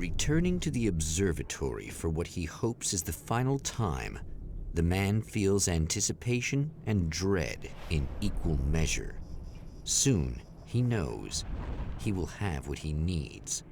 Returning to the observatory for what he hopes is the final time, the man feels anticipation and dread in equal measure. Soon, he knows he will have what he needs.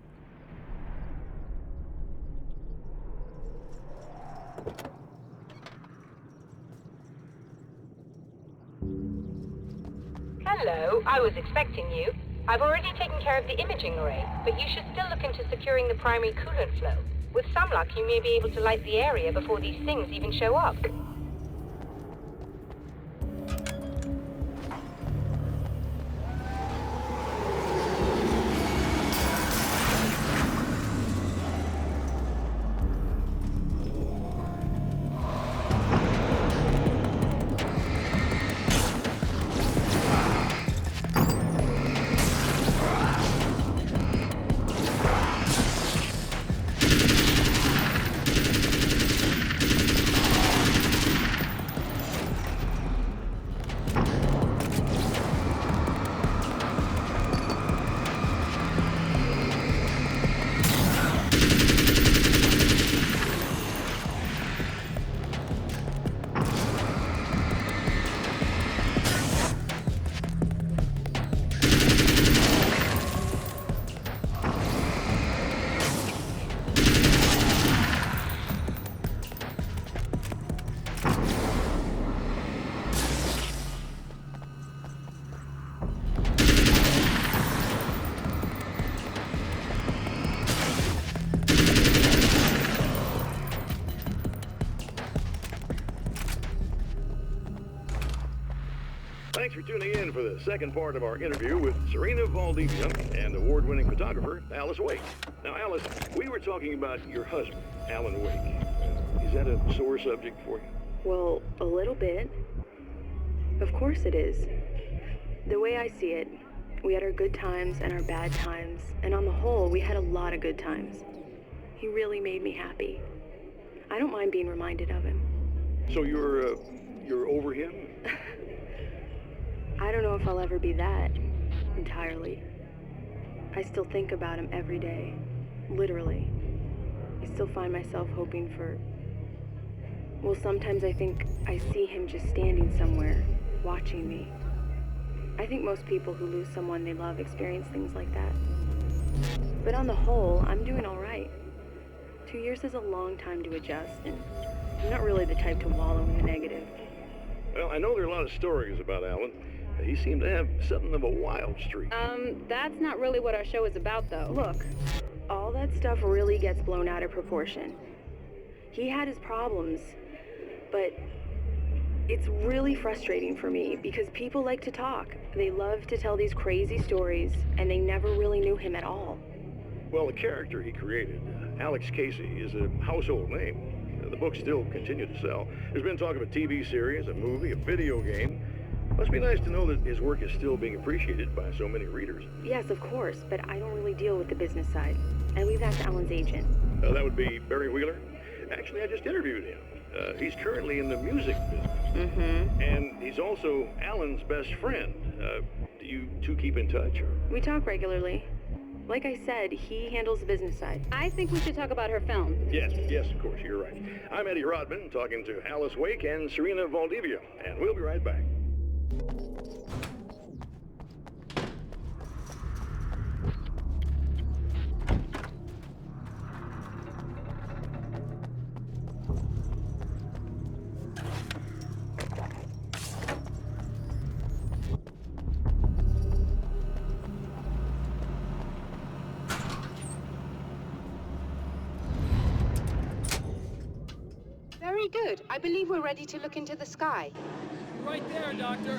Hello, I was expecting you. I've already taken care of the imaging array, but you should still look into securing the primary coolant flow. With some luck, you may be able to light the area before these things even show up. Thanks for tuning in for the second part of our interview with Serena Valdivia and award-winning photographer Alice Wake. Now, Alice, we were talking about your husband, Alan Wake. Is that a sore subject for you? Well, a little bit. Of course it is. The way I see it, we had our good times and our bad times, and on the whole, we had a lot of good times. He really made me happy. I don't mind being reminded of him. So you're over him? I don't know if I'll ever be that, entirely. I still think about him every day, literally. I still find myself hoping for... Well, sometimes I think I see him just standing somewhere, watching me. I think most people who lose someone they love experience things like that. But on the whole, I'm doing all right. 2 years is a long time to adjust, and I'm not really the type to wallow in the negative. Well, I know there are a lot of stories about Alan. He seemed to have something of a wild streak. That's not really what our show is about, though. Look, all that stuff really gets blown out of proportion. He had his problems, but it's really frustrating for me because people like to talk. They love to tell these crazy stories, and they never really knew him at all. Well, the character he created, Alex Casey, is a household name. The books still continue to sell. There's been talk of a TV series, a movie, a video game. Must be nice to know that his work is still being appreciated by so many readers. Yes, of course, but I don't really deal with the business side. I leave that to Alan's agent. That would be Barry Wheeler. Actually, I just interviewed him. He's currently in the music business. Mm-hmm. And he's also Alan's best friend. Do you two keep in touch? Or? We talk regularly. Like I said, he handles the business side. I think we should talk about her film. Yes, of course, you're right. I'm Eddie Rodman, talking to Alice Wake and Serena Valdivia, and we'll be right back. Very good. I believe we're ready to look into the sky. Right there, Doctor.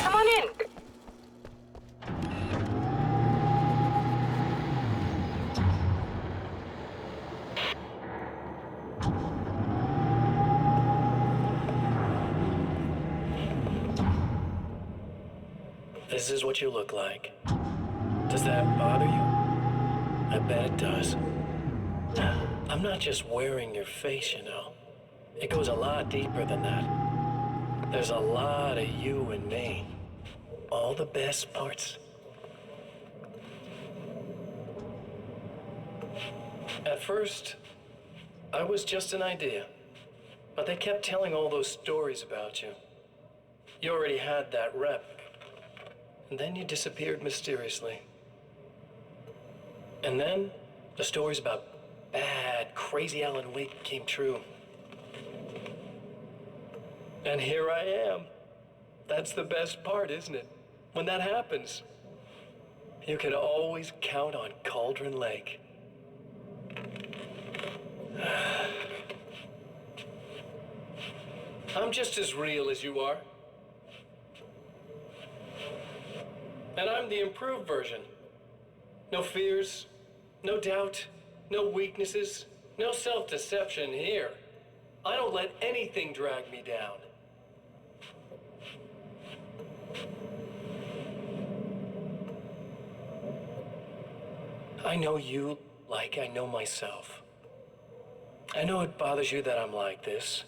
Come on in. This is what you look like. Does that bother you? I bet it does. I'm not just wearing your face, you know. It goes a lot deeper than that. There's a lot of you and me. All the best parts. At first, I was just an idea. But they kept telling all those stories about you. You already had that rep. And then you disappeared mysteriously. And then the stories about bad, crazy Alan Wake came true. And here I am. That's the best part, isn't it? When that happens, you can always count on Cauldron Lake. I'm just as real as you are. And I'm the improved version. No fears, no doubt, no weaknesses, no self-deception here. I don't let anything drag me down. I know you like I know myself. I know it bothers you that I'm like this,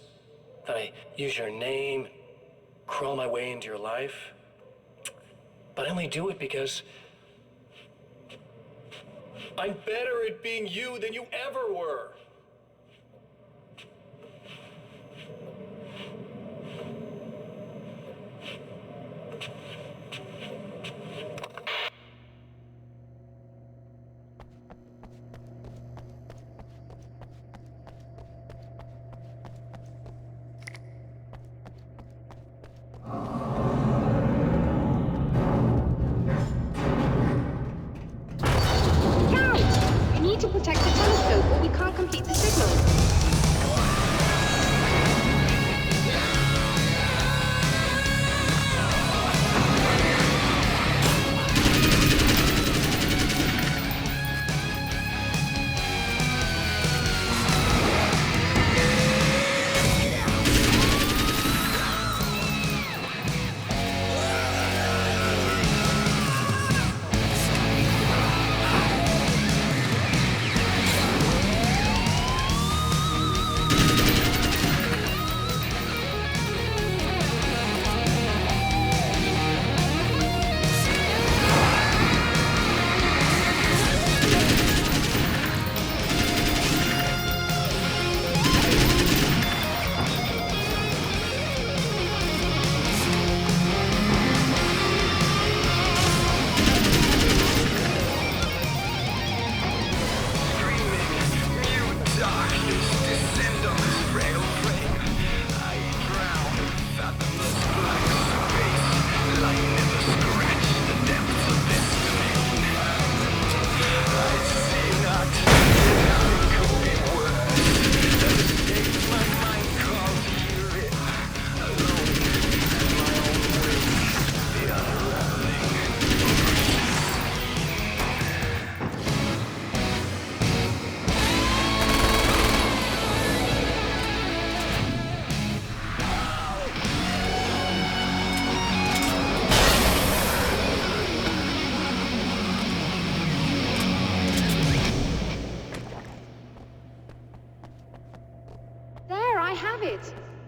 that I use your name, crawl my way into your life. But I only do it because I'm better at being you than you ever were. To protect the telescope, or we can't complete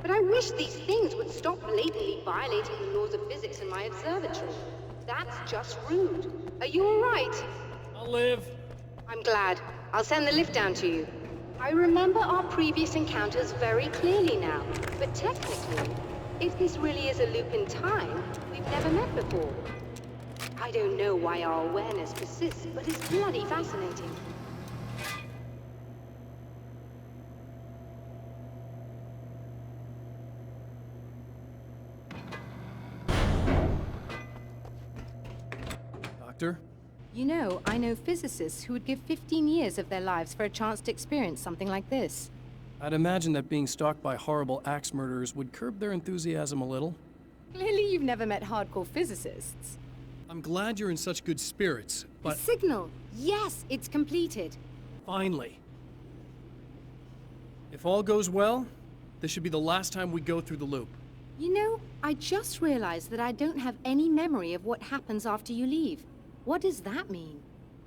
But I wish these things would stop blatantly violating the laws of physics in my observatory. That's just rude. Are you all right? I'll live. I'm glad. I'll send the lift down to you. I remember our previous encounters very clearly now, but technically, if this really is a loop in time, we've never met before. I don't know why our awareness persists, but it's bloody fascinating. Doctor? You know, I know physicists who would give 15 years of their lives for a chance to experience something like this. I'd imagine that being stalked by horrible axe murderers would curb their enthusiasm a little. Clearly you've never met hardcore physicists. I'm glad you're in such good spirits, The but signal! Yes, it's completed. finally. If all goes well, this should be the last time we go through the loop. You know, I just realized that I don't have any memory of what happens after you leave. What does that mean?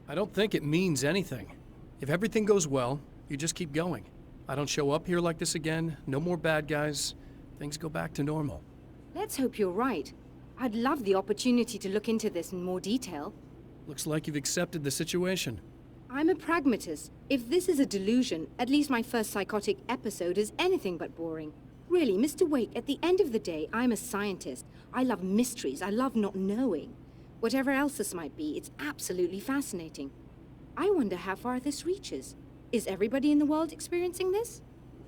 I don't think it means anything. If everything goes well, you just keep going. I don't show up here like this again, no more bad guys. Things go back to normal. Let's hope you're right. I'd love the opportunity to look into this in more detail. Looks like you've accepted the situation. I'm a pragmatist. If this is a delusion, at least my first psychotic episode is anything but boring. Really, Mr. Wake, at the end of the day, I'm a scientist. I love mysteries. I love not knowing. Whatever else this might be, it's absolutely fascinating. I wonder how far this reaches. Is everybody in the world experiencing this?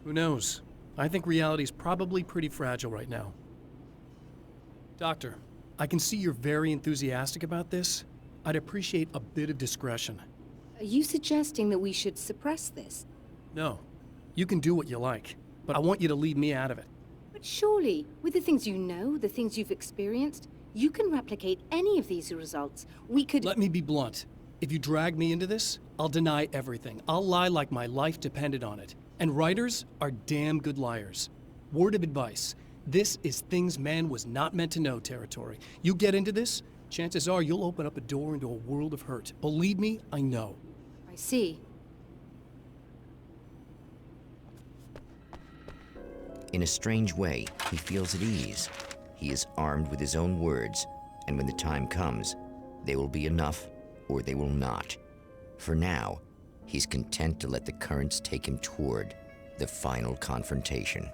Who knows? I think reality's probably pretty fragile right now. Doctor, I can see you're very enthusiastic about this. I'd appreciate a bit of discretion. Are you suggesting that we should suppress this? No, you can do what you like, but I want you to leave me out of it. But surely, with the things you know, the things you've experienced, you can replicate any of these results. We could— Let me be blunt. If you drag me into this, I'll deny everything. I'll lie like my life depended on it. And writers are damn good liars. Word of advice. This is things man was not meant to know territory. You get into this, chances are you'll open up a door into a world of hurt. Believe me, I know. I see. In a strange way, he feels at ease. He is armed with his own words, and when the time comes, they will be enough or they will not. For now, he's content to let the currents take him toward the final confrontation.